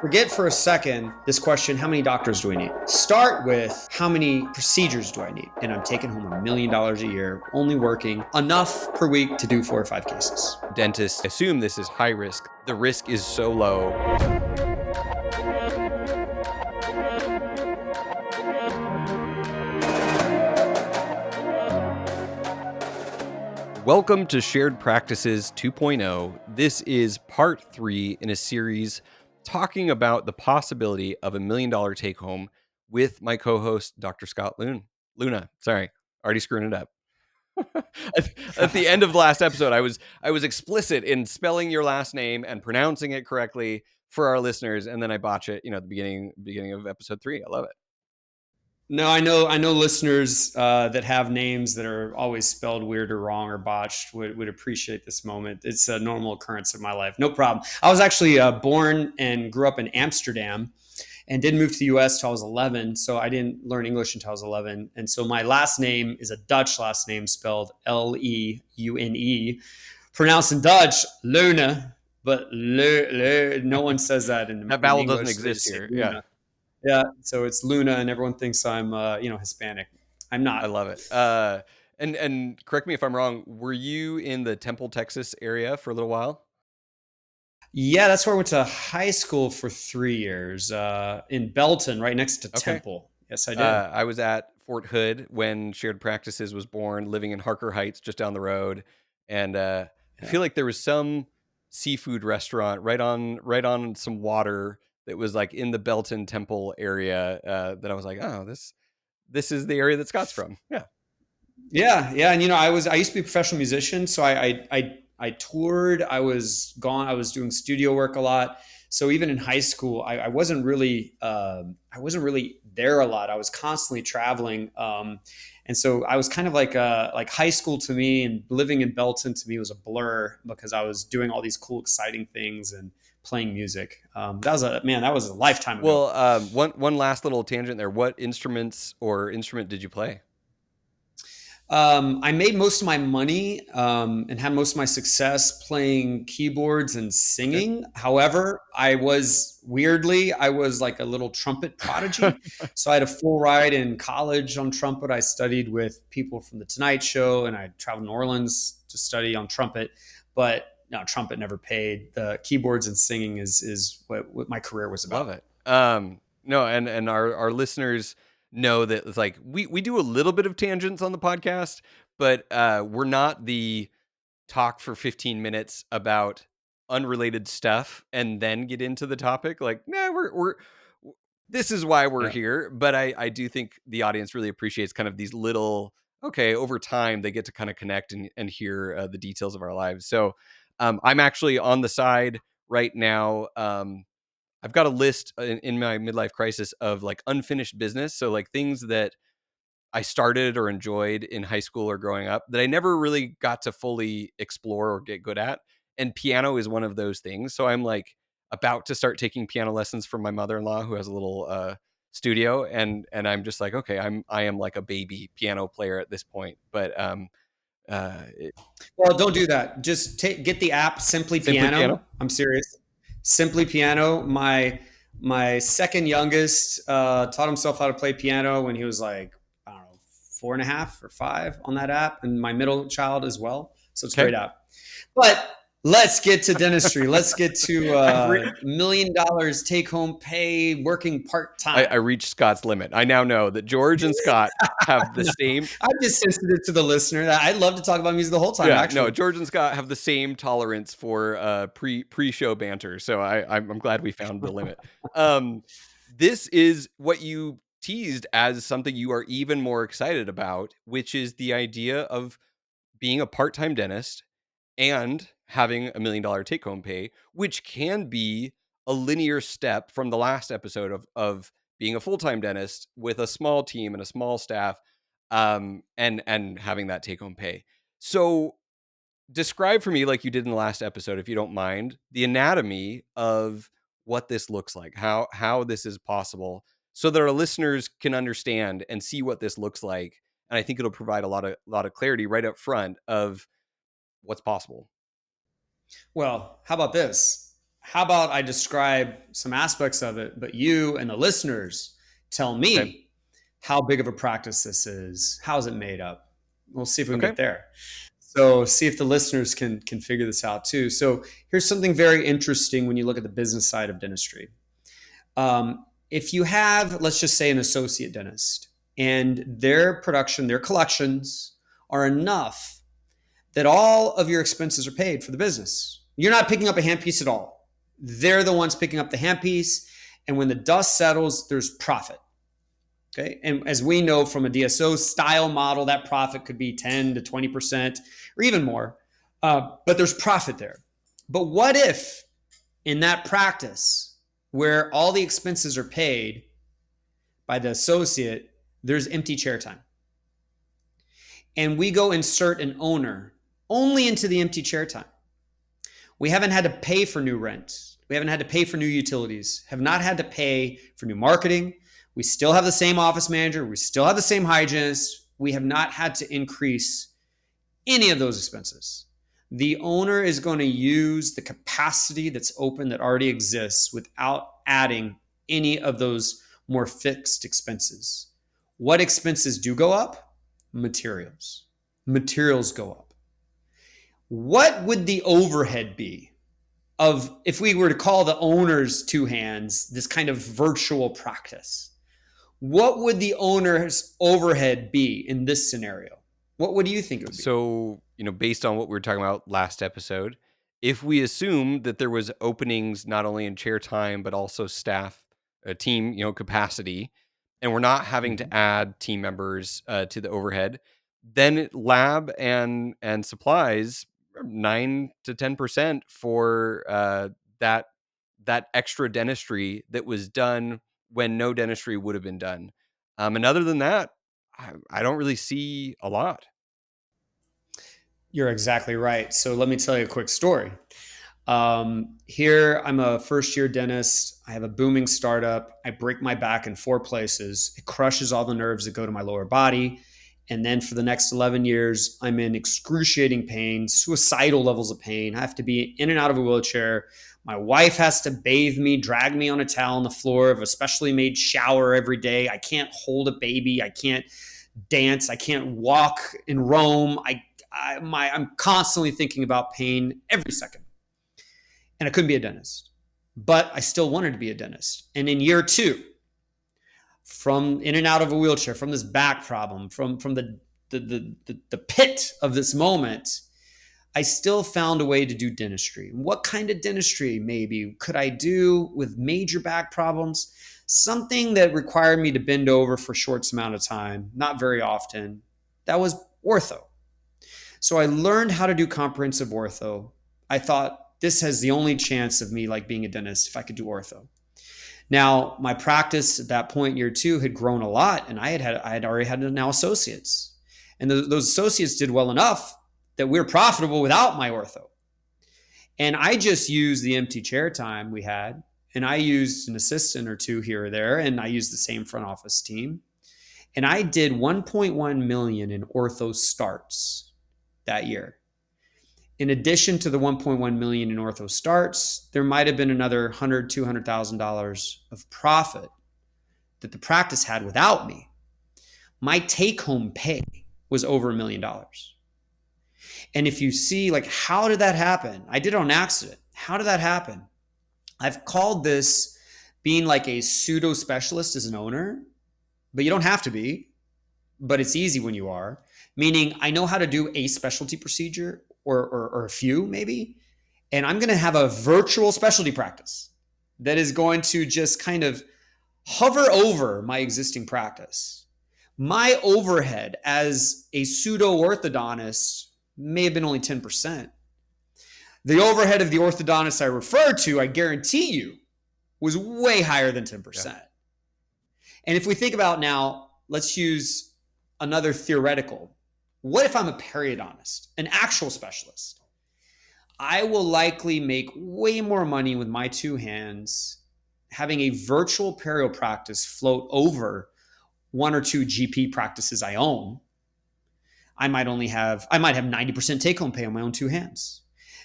Forget for a second this question, how many doctors do I need? Start with how many procedures do I need? And I'm taking home $1 million a year, only working enough per week to do 4 or 5 cases. Dentists assume this is high risk. The risk is so low. Welcome to Shared Practices 2.0. This is part 3 in a series talking about the possibility of $1 million take home with my co-host, Dr. Scott Leune. Luna, sorry, already screwing it up. At the end of the last episode, I was explicit in spelling your last name and pronouncing it correctly for our listeners, and then I botch it, at the beginning of episode 3. I love it. No, I know listeners that have names that are always spelled weird or wrong or botched would appreciate this moment. It's a normal occurrence in my life. No problem. I was actually born and grew up in Amsterdam and didn't move to the US till I was 11. So I didn't learn English until I was 11. And so my last name is a Dutch last name spelled Leune, pronounced in Dutch, Leune, but no one says that in That vowel English. doesn't They exist just say here. Yeah. Luna. Yeah, so it's Luna, and everyone thinks I'm, Hispanic. I'm not. I love it. And correct me if I'm wrong. Were you in the Temple, Texas area for a little while? Yeah, that's where I went to high school for 3 years in Belton, right next to Temple. Yes, I did. I was at Fort Hood when Shared Practices was born, living in Harker Heights, just down the road, and I feel like there was some seafood restaurant right on some water that was like in the Belton Temple area that I was like, oh, this is the area that Scott's from. Yeah. Yeah, and I used to be a professional musician, so I toured. I was gone. I was doing studio work a lot. So even in high school, I wasn't really there a lot. I was constantly traveling, and so I was kind of like high school to me, and living in Belton to me was a blur because I was doing all these cool, exciting things and playing music. That was a lifetime ago. Well, one last little tangent there. What instrument did you play? I made most of my money and had most of my success playing keyboards and singing. Okay. However, I was like a little trumpet prodigy. So I had a full ride in college on trumpet. I studied with people from The Tonight Show, and I traveled to New Orleans to study on trumpet. But no, trumpet never paid. The keyboards and singing is what my career was about. Love it. No, and our listeners know that it's like we do a little bit of tangents on the podcast, but we're not the talk for 15 minutes about unrelated stuff and then get into the topic. Like, nah, we're this is why we're Yeah. here. But I do think the audience really appreciates kind of these little, okay, over time they get to kind of connect and hear the details of our lives. So I'm actually on the side right now. I've got a list in my midlife crisis of like unfinished business. So like things that I started or enjoyed in high school or growing up that I never really got to fully explore or get good at. And piano is one of those things. So I'm like about to start taking piano lessons from my mother-in-law who has a little studio, and I'm just like, okay, I am like a baby piano player at this point. But Well, don't do that. Just get the app Simply Simply Piano. Piano. I'm serious. Simply Piano. My second youngest taught himself how to play piano when he was like, I don't know, 4.5 or 5 on that app, and my middle child as well. So it's a Okay. great app. But let's get to dentistry. Let's get to $1 million take home pay working part time. I reached Scott's limit. I now know that George and Scott have the same. I'm just sensitive to the listener. I'd love to talk about music the whole time. Yeah, actually, no, George and Scott have the same tolerance for pre-show banter. So I'm glad we found the limit. This is what you teased as something you are even more excited about, which is the idea of being a part-time dentist and having $1 million take-home pay, which can be a linear step from the last episode of being a full-time dentist with a small team and a small staff, and having that take-home pay. So describe for me, like you did in the last episode, if you don't mind, the anatomy of what this looks like, how this is possible, so that our listeners can understand and see what this looks like. And I think it'll provide a lot of clarity right up front of what's possible. well, how about this? How about I describe some aspects of it, but you and the listeners tell Okay. me how big of a practice this is. How's it made up? We'll see if we can Okay. get there. So see if the listeners can figure this out too. So here's something very interesting when you look at the business side of dentistry. If you have, let's just say, an associate dentist, and their production, their collections are enough that all of your expenses are paid for the business. You're not picking up a handpiece at all. They're the ones picking up the handpiece. And when the dust settles, there's profit. Okay. And as we know from a DSO style model, that profit could be 10 to 20% or even more. But there's profit there. But what if in that practice where all the expenses are paid by the associate, there's empty chair time? And we go insert an owner only into the empty chair time. We haven't had to pay for new rent. We haven't had to pay for new utilities, have not had to pay for new marketing. We still have the same office manager. We still have the same hygienist. We have not had to increase any of those expenses. The owner is going to use the capacity that's open that already exists without adding any of those more fixed expenses. What expenses do go up? Materials. Materials go up. What would the overhead be of if we were to call the owner's two hands this kind of virtual practice? What would the owner's overhead be in this scenario? What do you think it would be? So, based on what we were talking about last episode, if we assume that there was openings not only in chair time but also staff, team, capacity, and we're not having Mhm. to add team members to the overhead, then lab and supplies 9 to 10% for that that extra dentistry that was done when no dentistry would have been done. And other than that, I don't really see a lot. You're exactly right. So let me tell you a quick story. Here, I'm a first year dentist. I have a booming startup. I break my back in 4 places. It crushes all the nerves that go to my lower body. And then for the next 11 years, I'm in excruciating pain, suicidal levels of pain. I have to be in and out of a wheelchair. My wife has to bathe me, drag me on a towel on the floor of a specially made shower every day. I can't hold a baby. I can't dance. I can't walk and roam. I'm constantly thinking about pain every second. And I couldn't be a dentist, but I still wanted to be a dentist. And in year 2, from in and out of a wheelchair, from this back problem, from the pit of this moment, I still found a way to do dentistry. What kind of dentistry maybe could I do with major back problems? Something that required me to bend over for a short amount of time, not very often. That was ortho. So I learned how to do comprehensive ortho. I thought this has the only chance of me like being a dentist if I could do ortho. Now, my practice at that point, year 2, had grown a lot, and I had already had now associates, and those associates did well enough that we were profitable without my ortho. And I just used the empty chair time we had, and I used an assistant or two here or there, and I used the same front office team, and I did 1.1 million in ortho starts that year. In addition to the 1.1 million in ortho starts, there might have been another $100,000-$200,000 of profit that the practice had without me. My take-home pay was over $1 million. And if you see, like, how did that happen? I did it on accident. How did that happen? I've called this being like a pseudo specialist as an owner, but you don't have to be, but it's easy when you are. Meaning, I know how to do a specialty procedure or a few maybe, and I'm going to have a virtual specialty practice that is going to just kind of hover over my existing practice. My overhead as a pseudo orthodontist may have been only 10%. The overhead of the orthodontist I referred to, I guarantee you, was way higher than Yeah. 10%. And if we think about now, let's use another theoretical. What if I'm a periodontist, an actual specialist? I will likely make way more money with my two hands having a virtual perio practice float over 1 or 2 GP practices I own. I might have 90% take home pay on my own two hands.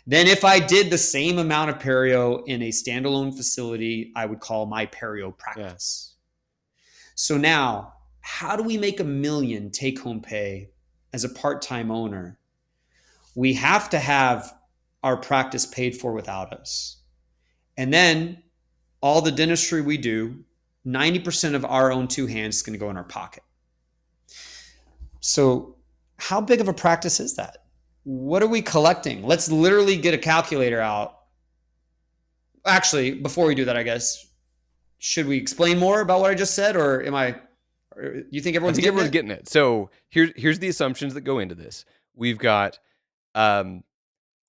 Then if I did the same amount of perio in a standalone facility, I would call my perio Yeah. practice. So now, how do we make a million take home pay as a part time owner? We have to have our practice paid for without us. And then all the dentistry we do, 90% of our own two hands is going to go in our pocket. So, how big of a practice is that? What are we collecting? Let's literally get a calculator out. Actually, before we do that, I guess, should we explain more about what I just said, or am I? Or you think I everyone's think getting everyone's it? getting it. So here's the assumptions that go into this. We've got um,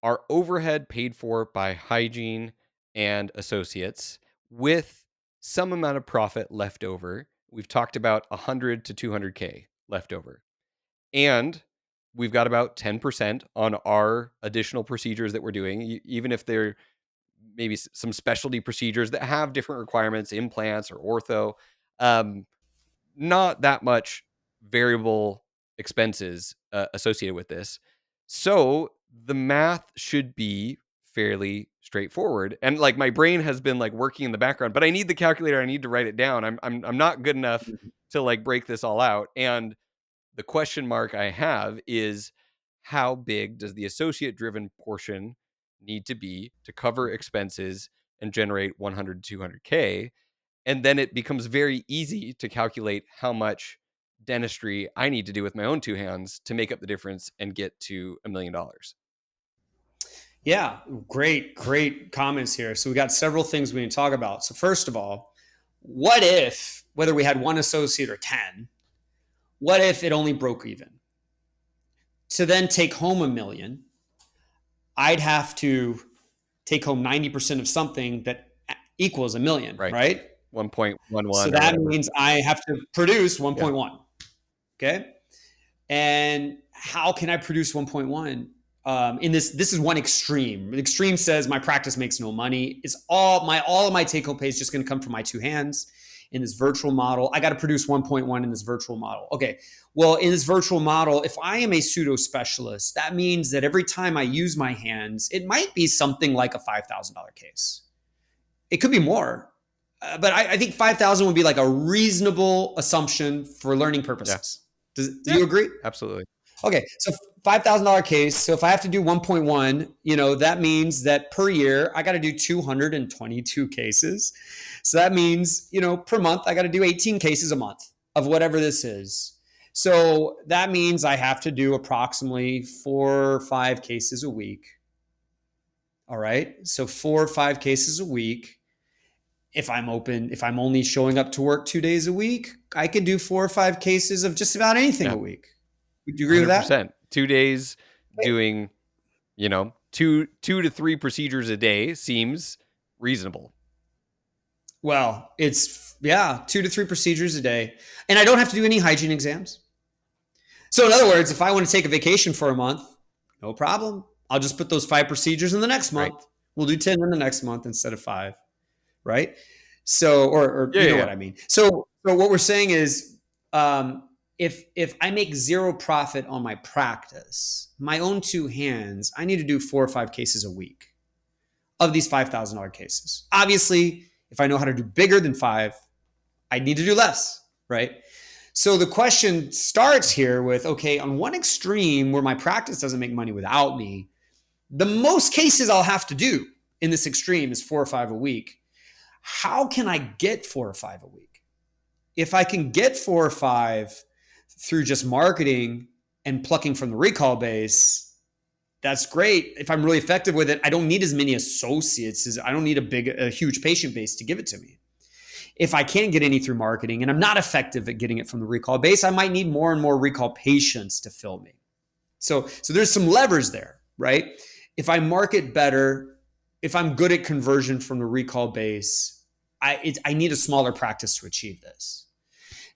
our overhead paid for by hygiene and associates with some amount of profit left over. We've talked about 100 to 200K left over. And we've got about 10% on our additional procedures that we're doing, even if they're maybe some specialty procedures that have different requirements, implants or ortho. Um, not that much variable expenses associated with this. So the math should be fairly straightforward. And like my brain has been like working in the background, but I need the calculator. I need to write it down. I'm not good enough to like break this all out. And the question mark I have is how big does the associate driven portion need to be to cover expenses and generate 100 to 200K? And then it becomes very easy to calculate how much dentistry I need to do with my own two hands to make up the difference and get to $1 million. Yeah, great comments here. So we got several things we need to talk about. So first of all, what if, whether we had one associate or 10, what if it only broke even? To then take home a million, I'd have to take home 90% of something that equals a million, Right. right? So 1.11 or that whatever. means I have to produce Yeah. 1.1. Okay. And how can I produce 1.1? In this is one extreme. The extreme says my practice makes no money. It's all of my take home pay is just going to come from my two hands. In this virtual model, I got to produce 1.1 in this virtual model. Okay, well, in this virtual model, if I am a pseudo specialist, that means that every time I use my hands, it might be something like a $5,000 case. It could be more, but I think 5,000 would be like a reasonable assumption for learning Yeah. purposes. Do Yeah. you agree? Absolutely. Okay, so $5,000 case. So if I have to do 1.1, that means that per year I got to do 222 cases. So that means, per month I got to do 18 cases a month of whatever this is. So that means I have to do approximately 4 or 5 cases a week. All right. So 4 or 5 cases a week. If I'm only showing up to work 2 days a week, I could do 4 or 5 cases of just about anything Yeah. a week. Would you agree with that? 100%. 2 days doing, two to three procedures a day seems reasonable. Well, it's, yeah, 2 to 3 procedures a day. And I don't have to do any hygiene exams. So, in other words, if I want to take a vacation for a month, no problem. I'll just put those 5 procedures in the next Right. month. We'll do 10 in the next month instead of five, right? So, or Yeah. you Yeah. know Yeah. what I mean. So what we're saying is, if I make zero profit on my practice, my own two hands, I need to do 4 or 5 cases a week of these $5,000 cases. Obviously, if I know how to do bigger than five, I need to do less, right? So the question starts here with, okay, on one extreme where my practice doesn't make money without me, the most cases I'll have to do in this extreme is 4 or 5 a week. How can I get 4 or 5 a week? If I can get 4 or 5 through just marketing and plucking from the recall base, that's great. If I'm really effective with it, I don't need as many associates. I don't need a huge patient base to give it to me. If I can't get any through marketing and I'm not effective at getting it from the recall base, I might need more and more recall patients to fill me. So there's some levers there, right? If I market better, if I'm good at conversion from the recall base, I need a smaller practice to achieve this.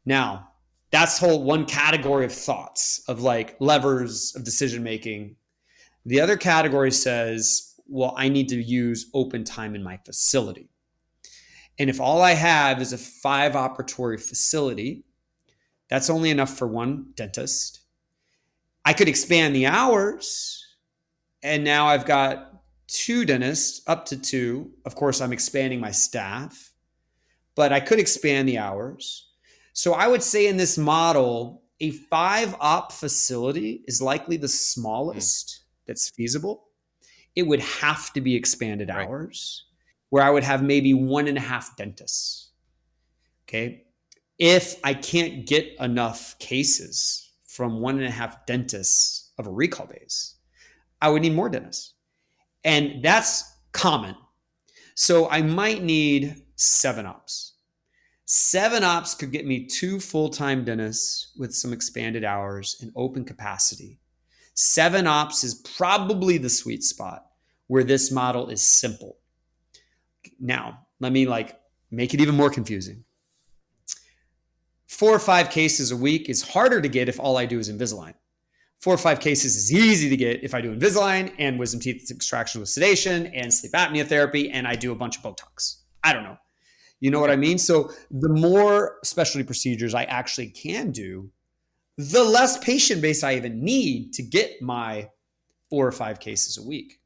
Now, that's whole one category of thoughts of like levers of decision making. The other category says, well, I need to use open time in my facility. And if all I have is a 5 operatory facility, that's only enough for one dentist. I could expand the hours, and now I've got two dentists, up to two. Of course, I'm expanding my staff, but I could expand the hours. So I would say in this model, a 5 op facility is likely the Mm, smallest that's feasible. It would have to be expanded right. hours, where I would have maybe 1.5 dentists. Okay. If I can't get enough cases from 1.5 dentists of a recall base, I would need more dentists. And that's common. So I might need 7 ops. 7 ops could get me two full time dentists with some expanded hours and open capacity. 7 ops is probably the sweet spot where this model is simple. Now, let me make it even more confusing. 4 or 5 cases a week is harder to get if all I do is Invisalign. 4 or 5 cases is easy to get if I do Invisalign and wisdom teeth extraction with sedation and sleep apnea therapy and I do a bunch of Botox. I don't know. You know what Okay. I mean? So the more specialty procedures I actually can do, the less patient base I even need to get my 4 or 5 cases a week.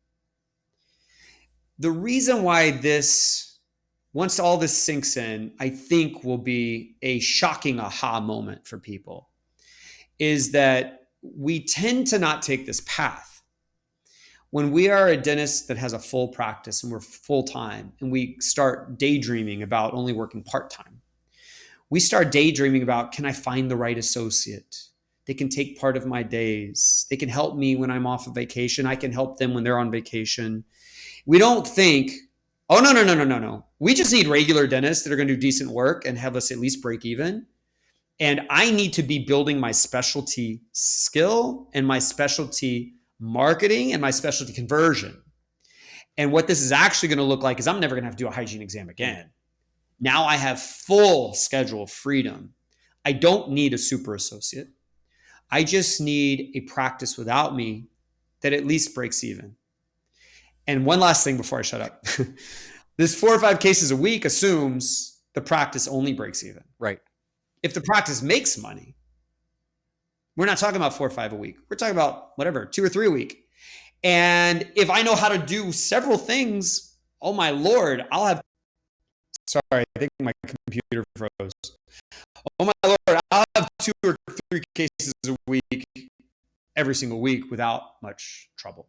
The reason why this, once all this sinks in, I think will be a shocking aha moment for people is that we tend to not take this path. When we are a dentist that has a full practice and we're full time and we start daydreaming about only working part time, we start daydreaming about, can I find the right associate? They can take part of my days. They can help me when I'm off of vacation. I can help them when they're on vacation. We don't think, oh, no, no, no, no, no, no. We just need regular dentists that are going to do decent work and have us at least break even. And I need to be building my specialty skill and my specialty marketing and my specialty conversion. And what this is actually going to look like is I'm never going to have to do a hygiene exam Mm, again. Now I have full schedule freedom. I don't need a super associate. I just need a practice without me that at least breaks even. And one last thing before I shut up. This 4 or 5 cases a week assumes the practice only breaks even. right. If the practice makes money, we're not talking about 4 or 5 a week. We're talking about whatever, 2 or 3 a week. And if I know how to do several things, oh my Lord, I'll have. Sorry, I think my computer froze. Oh my Lord, I'll have 2 or 3 cases a week every single week without much trouble.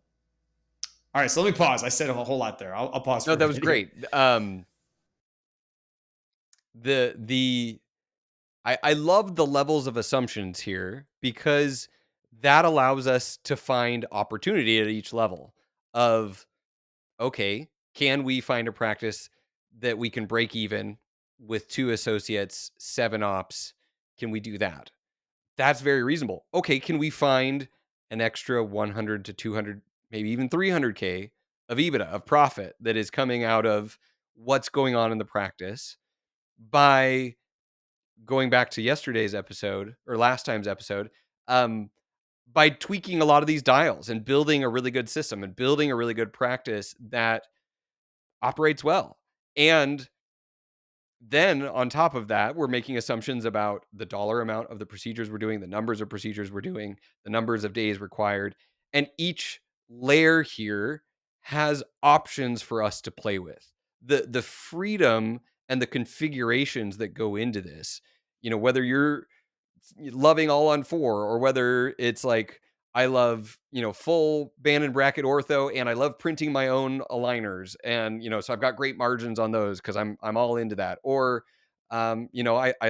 All right, so let me pause. I said a whole lot there. I'll pause No, for a that was minute here. great. The I love the levels of assumptions here because that allows us to find opportunity at each level of, okay, can we find a practice that we can break even with 2 associates, 7 ops? Can we do that? That's very reasonable. Okay, can we find an extra 100 to 200, maybe even 300K of EBITDA, of profit that is coming out of what's going on in the practice by going back to yesterday's episode or last time's episode, um, by tweaking a lot of these dials and building a really good system and building a really good practice that operates well. And then on top of that, we're making assumptions about the dollar amount of the procedures we're doing, the numbers of procedures we're doing, the numbers of days required. And each layer here has options for us to play with. The freedom and the configurations that go into this, whether you're loving all on four, or whether it's like I love, full band and bracket ortho, and I love printing my own aligners, and so I've got great margins on those because I'm all into that. Or I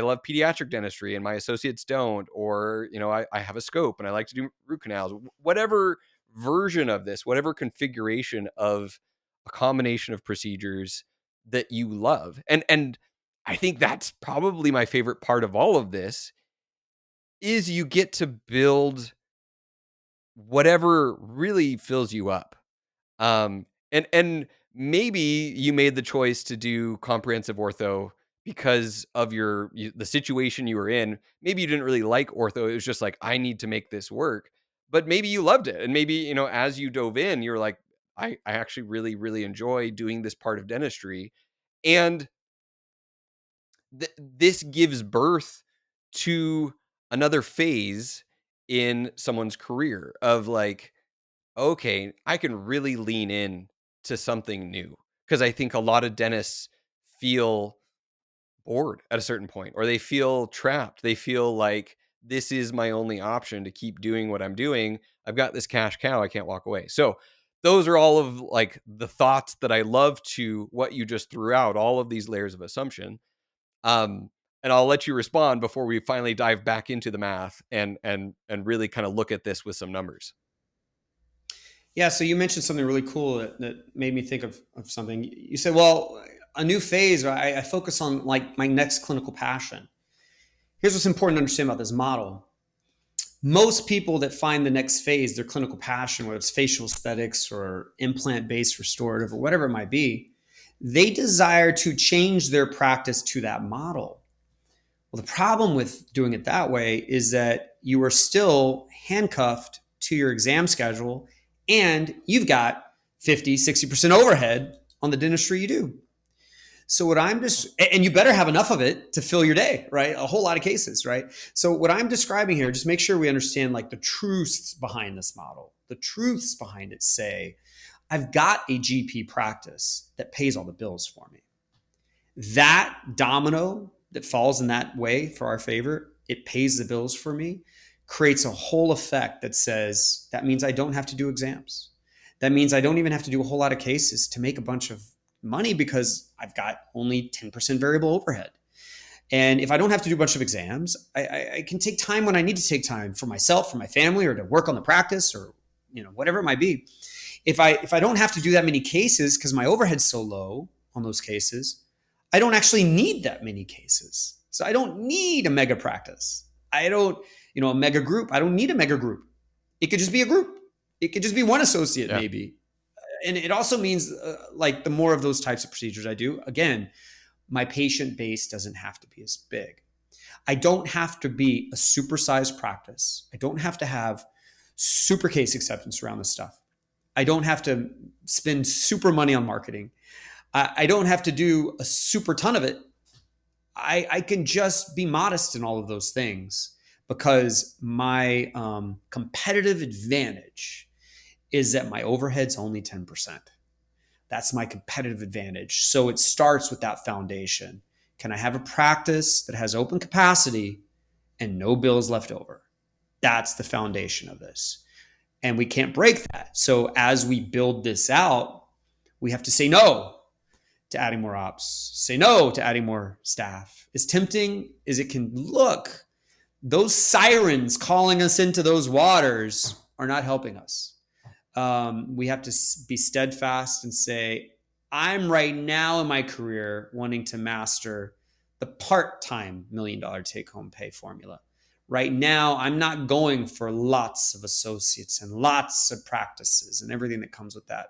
love pediatric dentistry and my associates don't, or I have a scope and I like to do root canals. Whatever version of this, whatever configuration of a combination of procedures that you love. And I think that's probably my favorite part of all of this is you get to build whatever really fills you up. And maybe you made the choice to do comprehensive ortho because of the situation you were in. Maybe you didn't really like ortho. It was just like, I need to make this work. But maybe you loved it. And maybe, as you dove in, you're like, I actually really, really enjoy doing this part of dentistry. And this gives birth to another phase in someone's career of like, okay, I can really lean in to something new. Because I think a lot of dentists feel bored at a certain point, or they feel trapped. They feel like this is my only option to keep doing what I'm doing. I've got this cash cow. I can't walk away. So those are all of like the thoughts that I love to what you just threw out, all of these layers of assumption. Um, and I'll let you respond before we finally dive back into the math and really kind of look at this with some numbers. Yeah, so you mentioned something really cool that made me think of something. You said, well, a new phase, I focus on like my next clinical passion. Here's what's important to understand about this model. Most people that find the next phase, their clinical passion, whether it's facial aesthetics or implant based restorative or whatever it might be, they desire to change their practice to that model. Well, the problem with doing it that way is that you are still handcuffed to your exam schedule and you've got 50, 60% overhead on the dentistry you do. So what I'm just, and you better have enough of it to fill your day, right? A whole lot of cases, right? So what I'm describing here, just make sure we understand like the truths behind this model. The truths behind it say, I've got a GP practice that pays all the bills for me. That domino that falls in that way for our favor, it pays the bills for me, creates a whole effect that says, that means I don't have to do exams. That means I don't even have to do a whole lot of cases to make a bunch of money because I've got only 10% variable overhead. And if I don't have to do a bunch of exams, I can take time when I need to take time for myself, for my family, or to work on the practice, or whatever it might be. If I don't have to do that many cases because my overhead's so low on those cases, I don't actually need that many cases. So I don't need a mega practice. I don't, a mega group. I don't need a mega group. It could just be a group. It could just be one associate, Yeah. maybe. And it also means like the more of those types of procedures I do, again, my patient base doesn't have to be as big. I don't have to be a supersized practice. I don't have to have super case acceptance around this stuff. I don't have to spend super money on marketing. I don't have to do a super ton of it. I can just be modest in all of those things because my competitive advantage is that my overhead's only 10%. That's my competitive advantage. So it starts with that foundation. Can I have a practice that has open capacity and no bills left over? That's the foundation of this. And we can't break that. So as we build this out, we have to say no to adding more ops, say no to adding more staff. As tempting as it can look, those sirens calling us into those waters are not helping us. We have to be steadfast and say, I'm right now in my career wanting to master the part-time $1 million take-home pay formula. Right now, I'm not going for lots of associates and lots of practices and everything that comes with that.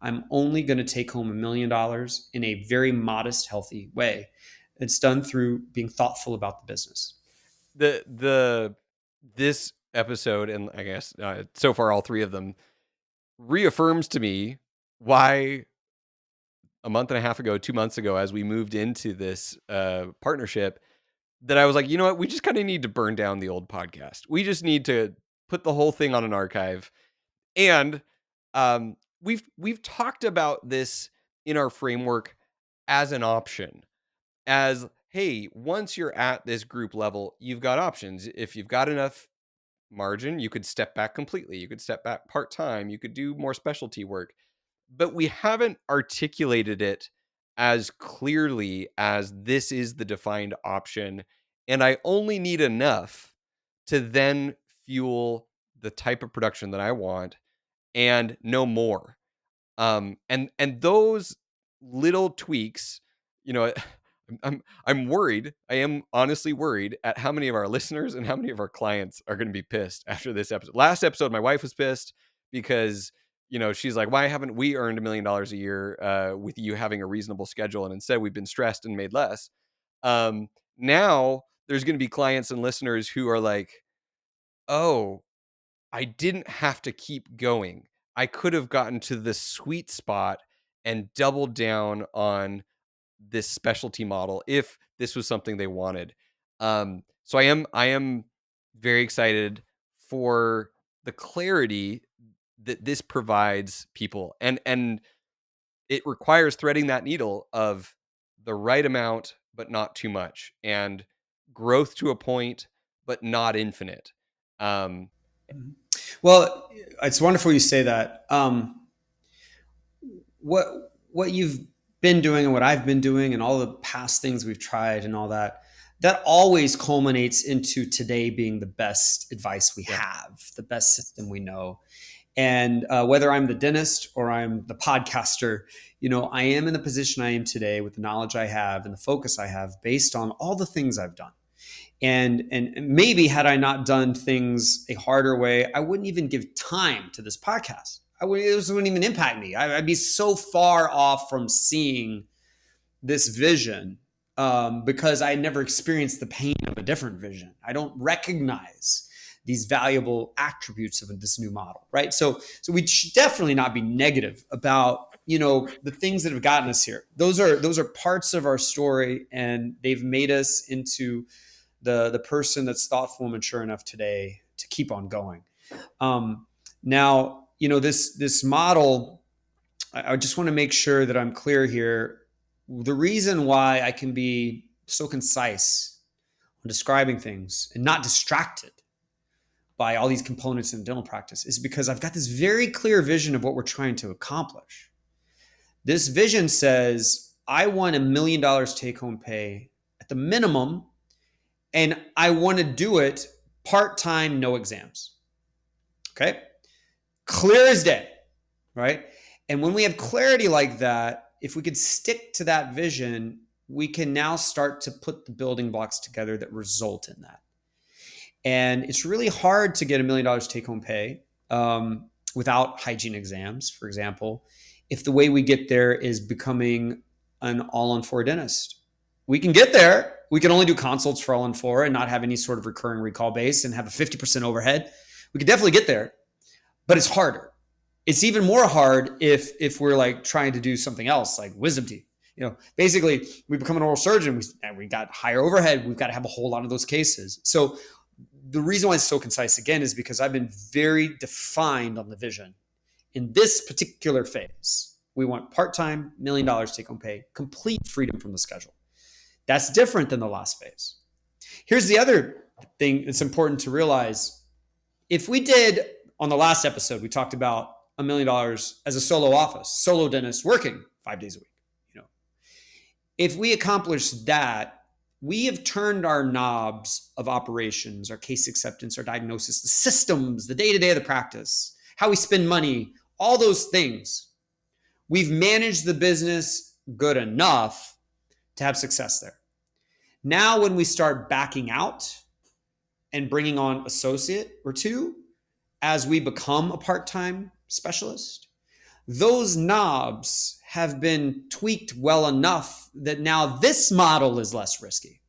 I'm only going to take home $1 million in a very modest, healthy way. It's done through being thoughtful about the business. The this episode, and I guess so far all three of them, reaffirms to me why a month and a half ago, 2 months ago, as we moved into this partnership, that I was like, you know what, we just kind of need to burn down the old podcast. We just need to put the whole thing on an archive. And we've talked about this in our framework as an option, as hey, once you're at this group level, you've got options. If you've got enough margin, you could step back completely. You could step back part time. You could do more specialty work. But we haven't articulated it as clearly as this is the defined option. And I only need enough to then fuel the type of production that I want and no more. And those little tweaks, you know, I'm worried. I am honestly worried at how many of our listeners and how many of our clients are going to be pissed after this episode. Last episode, my wife was pissed because she's like, "Why haven't we earned $1 million a year with you having a reasonable schedule?" And instead, we've been stressed and made less. Now there's going to be clients and listeners who are like, "Oh, I didn't have to keep going. I could have gotten to the sweet spot and doubled down on this specialty model if this was something they wanted." So I am very excited for the clarity that this provides people. And it requires threading that needle of the right amount, but not too much, and growth to a point, but not infinite. Um, Mhm. Well, it's wonderful you say that. What you've been doing and what I've been doing and all the past things we've tried and all that, that always culminates into today being the best advice we yeah, have, the best system we know. And whether I'm the dentist or I'm the podcaster, I am in the position I am today with the knowledge I have and the focus I have based on all the things I've done. And maybe had I not done things a harder way, I wouldn't even give time to this podcast. This wouldn't even impact me. I'd be so far off from seeing this vision because I never experienced the pain of a different vision. I don't recognize these valuable attributes of this new model, right? So we should definitely not be negative about the things that have gotten us here. Those are parts of our story, and they've made us into the person that's thoughtful and mature enough today to keep on going. Now, this model, I just want to make sure that I'm clear here. The reason why I can be so concise on describing things and not distracted by all these components in dental practice is because I've got this very clear vision of what we're trying to accomplish. This vision says, I want $1 million take home pay at the minimum, and I want to do it part time, no exams. Okay. Clear as day, right? And when we have clarity like that, if we could stick to that vision, we can now start to put the building blocks together that result in that. And it's really hard to get $1 million take home pay without hygiene exams, for example, if the way we get there is becoming an all on four dentist. We can get there. We can only do consults for all on four and not have any sort of recurring recall base and have a 50% overhead. We could definitely get there, but it's harder. It's even more hard if we're like trying to do something else like wisdom teeth. Basically, we become an oral surgeon. We got higher overhead. We've got to have a whole lot of those cases. So the reason why it's so concise again is because I've been very defined on the vision. In this particular phase, we want part-time, $1 million take home pay, complete freedom from the schedule. That's different than the last phase. Here's the other thing that's important to realize. If we did, on the last episode, we talked about $1 million as a solo office, solo dentist working 5 days a week. If we accomplish that, we have turned our knobs of operations, our case acceptance, our diagnosis, the systems, the day-to-day of the practice, how we spend money, all those things. We've managed the business good enough to have success there. Now, when we start backing out and bringing on associate or two as we become a part-time specialist, those knobs have been tweaked well enough that now this model is less risky.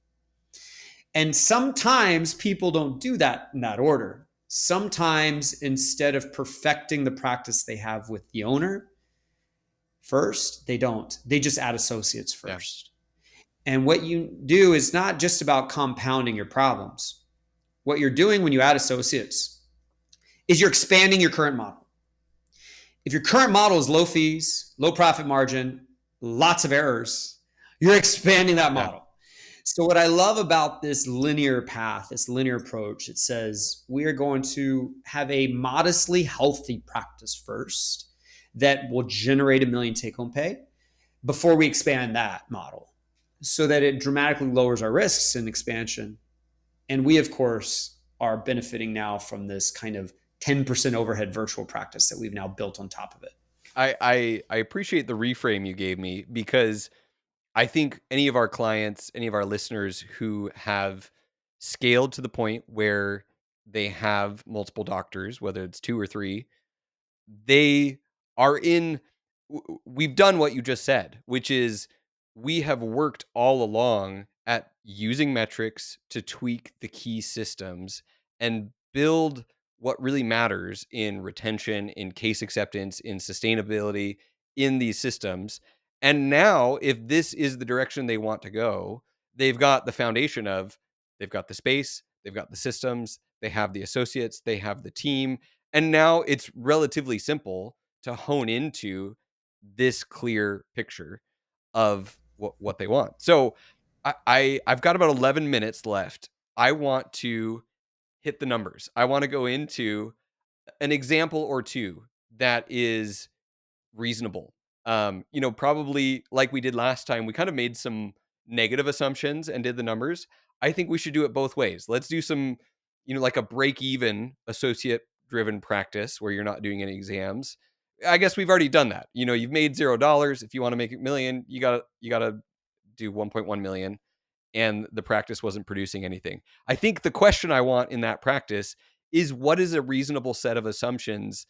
And sometimes people don't do that in that order. Sometimes instead of perfecting the practice they have with the owner first, they don't. They just add associates yeah. first. And what you do is not just about compounding your problems. What you're doing when you add associates is you're expanding your current model. If your current model is low fees, low profit margin, lots of errors, you're expanding that Yeah. model. So, what I love about this linear path, this linear approach, it says we are going to have a modestly healthy practice first that will generate $1 million take home pay before we expand that model so that it dramatically lowers our risks in expansion. And we, of course, are benefiting now from this kind of 10% overhead virtual practice that we've now built on top of it. I appreciate the reframe you gave me, because I think any of our clients, any of our listeners who have scaled to the point where they have multiple doctors, whether it's two or three, they are in we've done what you just said, which is we have worked all along at using metrics to tweak the key systems and build what really matters in retention, in case acceptance, in sustainability in these systems. And now, if this is the direction they want to go, they've got the foundation of they've got the space, they've got the systems, they have the associates, they have the team, and now it's relatively simple to hone into this clear picture of what they want. So I've got about 11 minutes left. I want to hit the numbers. I want to go into an example or two that is reasonable. Probably like we did last time, we kind of made some negative assumptions and did the numbers. I think we should do it both ways. Let's do some, like a break even associate driven practice where you're not doing any exams. I guess we've already done that. You've made $0. If you want to make a million, you gotta do 1.1 million, and the practice wasn't producing anything. I think the question I want in that practice is, what is a reasonable set of assumptions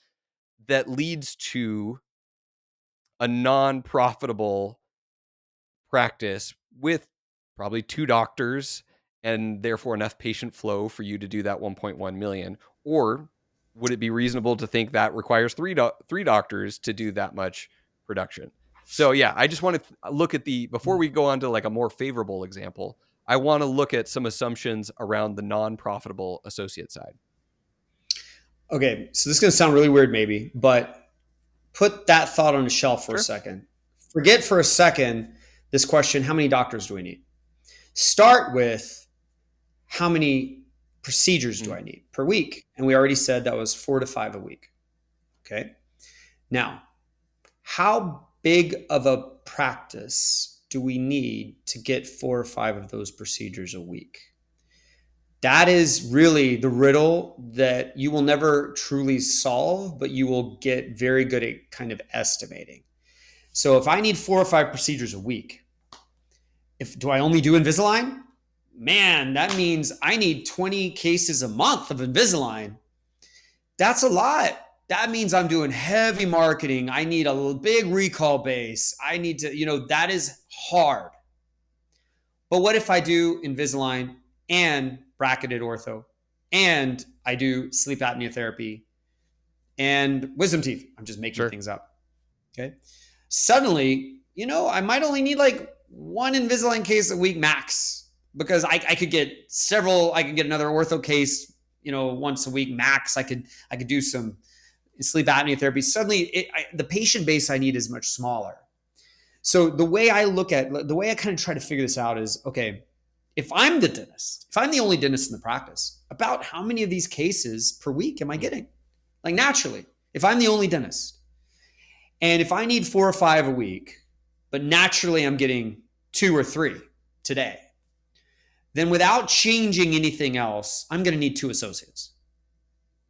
that leads to a non-profitable practice with probably two doctors and therefore enough patient flow for you to do that 1.1 million? Or would it be reasonable to think that requires three doctors to do that much production? So yeah, I just want to look at before we go on to like a more favorable example, I want to look at some assumptions around the non-profitable associate side. Okay, so this is going to sound really weird, maybe, but put that thought on a shelf for a Sure. second. Forget for a second this question: how many doctors do we need? Start with how many procedures do Mhm. I need per week? And we already said that was 4 to 5 a week. Okay. Now, how big of a practice do we need to get 4 or 5 of those procedures a week? That is really the riddle that you will never truly solve, but you will get very good at kind of estimating. So if I need 4 or 5 procedures a week, if do I only do Invisalign? Man, that means I need 20 cases a month of Invisalign. That's a lot. That means I'm doing heavy marketing. I need a big recall base. I need to, that is hard. But what if I do Invisalign and bracketed ortho and I do sleep apnea therapy and wisdom teeth? I'm just making Sure. things up. Okay. Suddenly, I might only need like one Invisalign case a week max, because I could get several. I could get another ortho case, once a week max. I could do some sleep apnea therapy. Suddenly, the patient base I need is much smaller. So the way I kind of try to figure this out is, okay, if I'm the dentist, if I'm the only dentist in the practice, about how many of these cases per week am I Mhm. getting? Like naturally, if I'm the only dentist, and if I need 4 or 5 a week, but naturally I'm getting 2 or 3 today, then without changing anything else, I'm going to need 2 associates.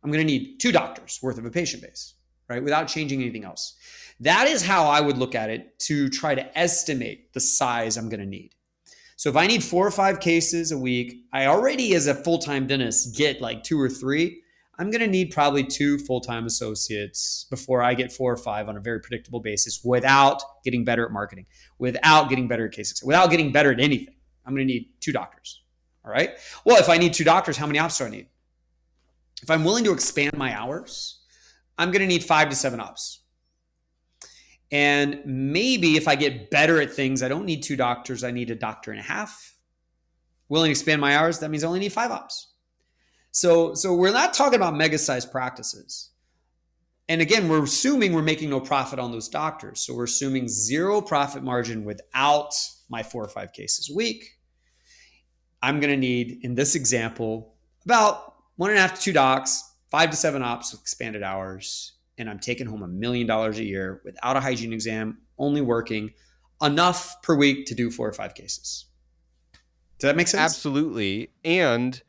I'm going to need 2 doctors worth of a patient base, right? Without changing anything else. That is how I would look at it to try to estimate the size I'm going to need. So if I need 4 or 5 cases a week, I already, as a full time dentist, get like 2 or 3. I'm going to need probably 2 full-time associates before I get 4 or 5 on a very predictable basis, without getting better at marketing, without getting better at cases, without getting better at anything. I'm going to need 2 doctors. All right. Well, if I need 2 doctors, how many ops do I need? If I'm willing to expand my hours, I'm going to need 5 to 7 ops. And maybe if I get better at things, I don't need 2 doctors. I need a doctor and a half. Willing to expand my hours, that means I only need 5 ops. So we're not talking about mega sized practices. And again, we're assuming we're making no profit on those doctors. So we're assuming zero profit margin without my 4 or 5 cases a week. I'm going to need, in this example, about 1.5 to 2 docs, 5 to 7 ops with expanded hours. And I'm taking home $1 million a year without a hygiene exam, only working enough per week to do 4 or 5 cases. Does that make sense? Absolutely. And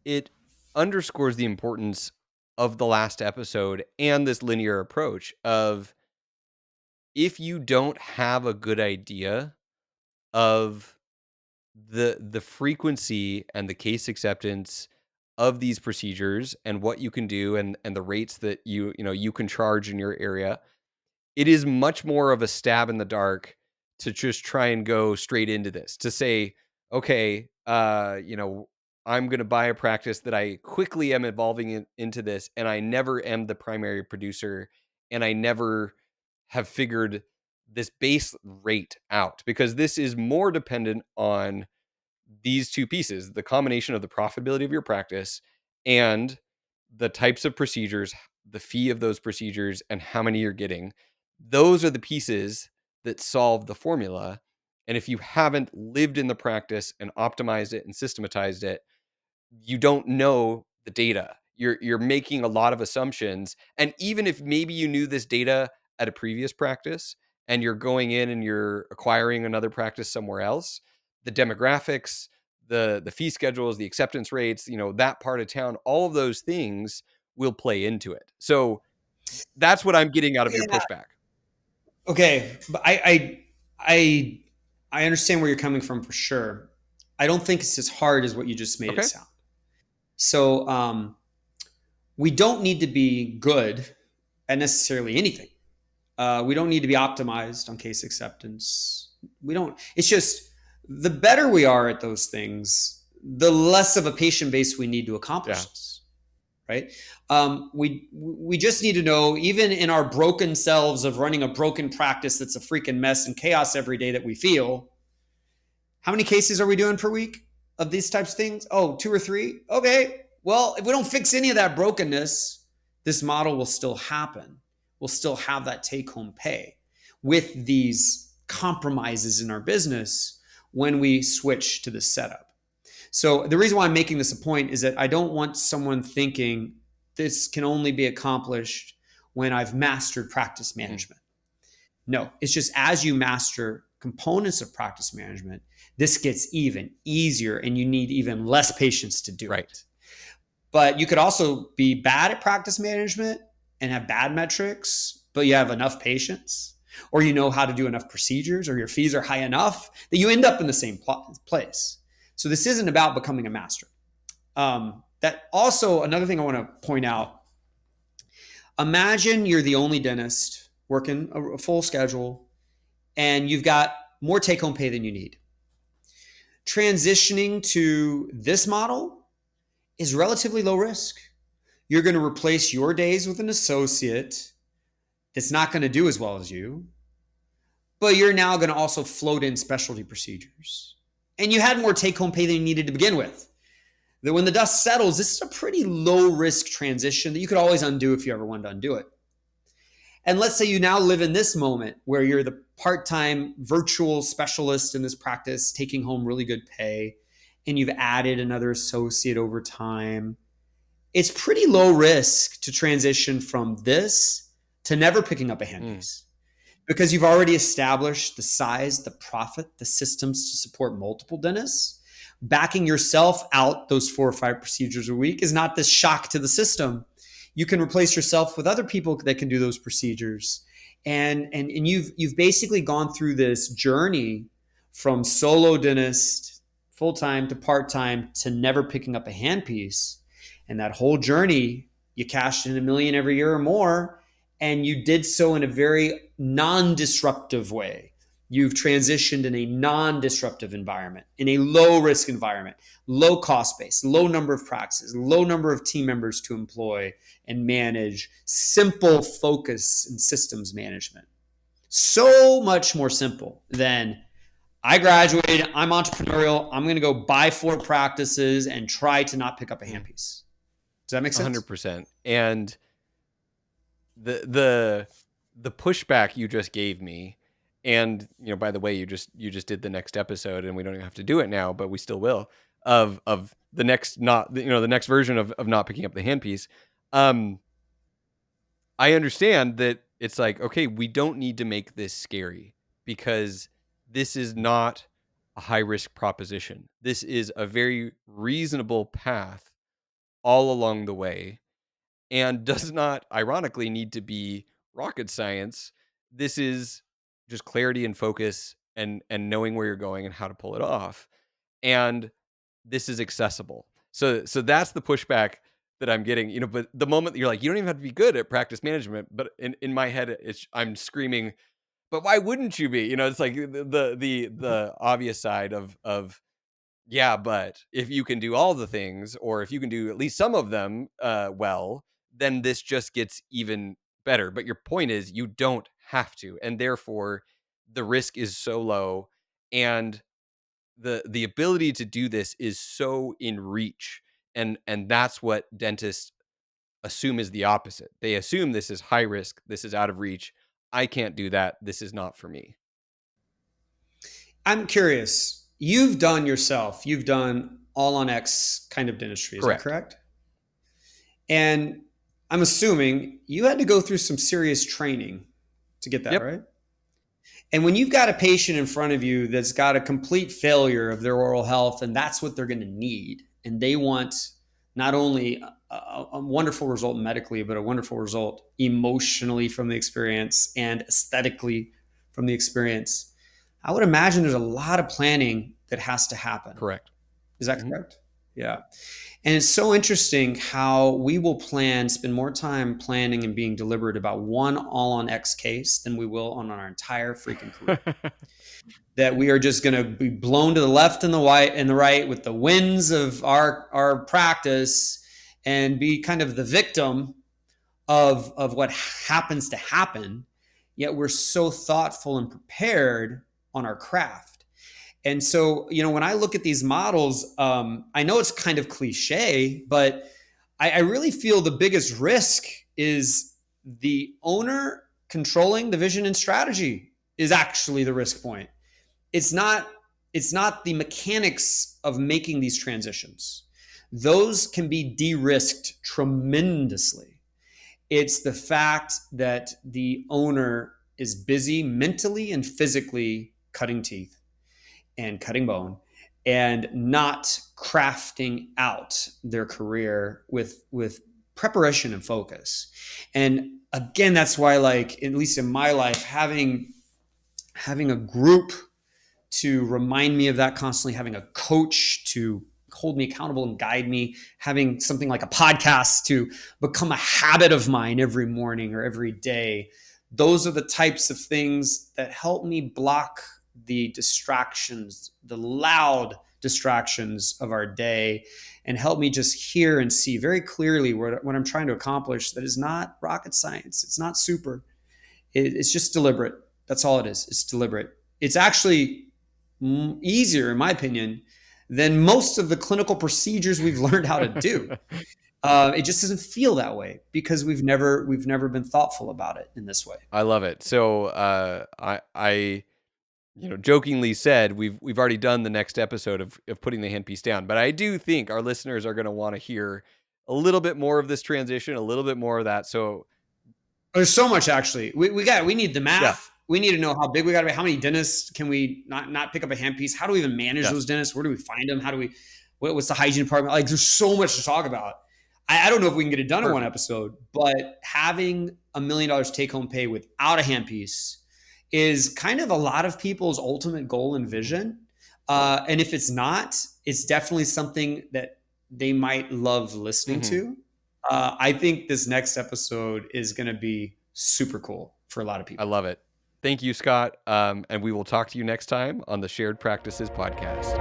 it underscores the importance of the last episode and this linear approach of, if you don't have a good idea of the frequency and the case acceptance of these procedures and what you can do, and the rates that you can charge in your area, it is much more of a stab in the dark to just try and go straight into this, to say, okay, I'm going to buy a practice that I quickly am evolving into this, and I never am the primary producer, and I never have figured this base rate out, because this is more dependent on these two pieces: the combination of the profitability of your practice and the types of procedures, the fee of those procedures, and how many you're getting. Those are the pieces that solve the formula. And if you haven't lived in the practice and optimized it and systematized it, you don't know the data. You're making a lot of assumptions. And even if maybe you knew this data at a previous practice and you're going in and you're acquiring another practice somewhere else, the demographics, the fee schedules, the acceptance rates, that part of town, all of those things will play into it. So that's what I'm getting out of your Yeah. pushback. Okay, but I understand where you're coming from for sure. I don't think it's as hard as what you just made it Okay. sound. So we don't need to be good at necessarily anything. We don't need to be optimized on case acceptance. We don't. It's just the better we are at those things, the less of a patient base we need to accomplish Yeah. this. Right? We just need to know, even in our broken selves of running a broken practice that's a freaking mess and chaos every day that we feel, how many cases are we doing per week of these types of things? Oh, two or three? Okay. Well, if we don't fix any of that brokenness, this model will still happen. We'll still have that take home pay with these compromises in our business when we switch to the setup. So, the reason why I'm making this a point is that I don't want someone thinking this can only be accomplished when I've mastered practice Mhm. management. No, it's just as you master components of practice management, this gets even easier and you need even less patience to do Right. it. But you could also be bad at practice management and have bad metrics, but you have enough patience, or you know how to do enough procedures, or your fees are high enough that you end up in the same place. So this isn't about becoming a master. That also, another thing I want to point out, imagine you're the only dentist working a full schedule and you've got more take home pay than you need. Transitioning to this model is relatively low risk. You're going to replace your days with an associate that's not going to do as well as you, but you're now going to also float in specialty procedures. And you had more take home pay than you needed to begin with. That when the dust settles, this is a pretty low risk transition that you could always undo if you ever wanted to undo it. And let's say you now live in this moment where you're the part time virtual specialist in this practice, taking home really good pay, and you've added another associate over time. It's pretty low risk to transition from this to never picking up a Mm. handpiece because you've already established the size, the profit, the systems to support multiple dentists. Backing yourself out those 4 or 5 procedures a week is not this shock to the system. You can replace yourself with other people that can do those procedures. And you've basically gone through this journey from solo dentist full time to part time to never picking up a handpiece. And that whole journey, you cashed in 1 million every year or more, and you did so in a very non-disruptive way. You've transitioned in a non-disruptive environment, in a low-risk environment, low cost base, low number of practices, low number of team members to employ and manage, simple focus and systems management. So much more simple than I graduated, I'm entrepreneurial, I'm going to go buy 4 practices and try to not pick up a Mm. handpiece. Does that make sense? 100%. And the the pushback you just gave me, and by the way, you just did the next episode, and we don't even have to do it now, but we still will, of the next, not the next version of not picking up the handpiece. um I understand that it's like, okay, we don't need to make this scary because this is not a high risk proposition. This is a very reasonable path all along the way, and does not ironically need to be rocket science. This is just clarity and focus, and knowing where you're going and how to pull it off. And this is accessible. So that's the pushback that I'm getting, but the moment that you're like, you don't even have to be good at practice management, but in my head I'm screaming, but why wouldn't you be? It's like the obvious side of yeah, but if you can do all the things, or if you can do at least some of them well, then this just gets even better. But your point is you don't have to, and therefore the risk is so low, and the ability to do this is so in reach. And that's what dentists assume is the opposite. They assume this is high risk, this is out of reach. I can't do that. This is not for me. I'm curious. You've done all on X kind of dentistry. Is that Correct. correct? And I'm assuming you had to go through some serious training to get that, Yep. right? And when you've got a patient in front of you that's got a complete failure of their oral health, and that's what they're going to need, and they want not only a wonderful result medically, but a wonderful result emotionally from the experience and aesthetically from the experience, I would imagine there's a lot of planning that has to happen. Correct. Is that Mhm. correct? Yeah. And it's so interesting how we will spend more time planning and being deliberate about one all on X case than we will on our entire freaking career. That we are just going to be blown to the left and the right with the winds of our practice and be kind of the victim of what happens to happen. Yet we're so thoughtful and prepared on our craft. And so, when I look at these models, I know it's kind of cliche, but I really feel the biggest risk is the owner controlling the vision and strategy is actually the risk point. It's not it's not the mechanics of making these transitions. Those can be de-risked tremendously. It's the fact that the owner is busy mentally and physically cutting teeth and cutting bone and not crafting out their career with preparation and focus. And again, that's why, like, at least in my life, having a group to remind me of that constantly, having a coach to hold me accountable and guide me, having something like a podcast to become a habit of mine every morning or every day. Those are the types of things that help me block the distractions, the loud distractions of our day, and help me just hear and see very clearly what I'm trying to accomplish. That is not rocket science. It's not super. It's just deliberate. That's all it is. It's deliberate. It's actually easier, in my opinion, than most of the clinical procedures we've learned how to do. It just doesn't feel that way because we've never been thoughtful about it in this way. I love it. So, I jokingly said we've already done the next episode of putting the handpiece down, but I do think our listeners are going to want to hear a little bit more of this transition, a little bit more of that. So, There's so much actually. We need the yeah, math. We need to know how big we got to be. How many dentists can we not pick up a handpiece? How do we even manage yeah, those dentists? Where do we find them? What's the hygiene department? Like, there's so much to talk about. I don't know if we can get it done in one perfect. episode, but having $1 million take home pay without a handpiece is kind of a lot of people's ultimate goal and vision. And if it's not, it's definitely something that they might love listening Hmm. to. I think this next episode is going to be super cool for a lot of I people. love it. Thank you, Scott. And we will talk to you next time on the Shared Practices podcast.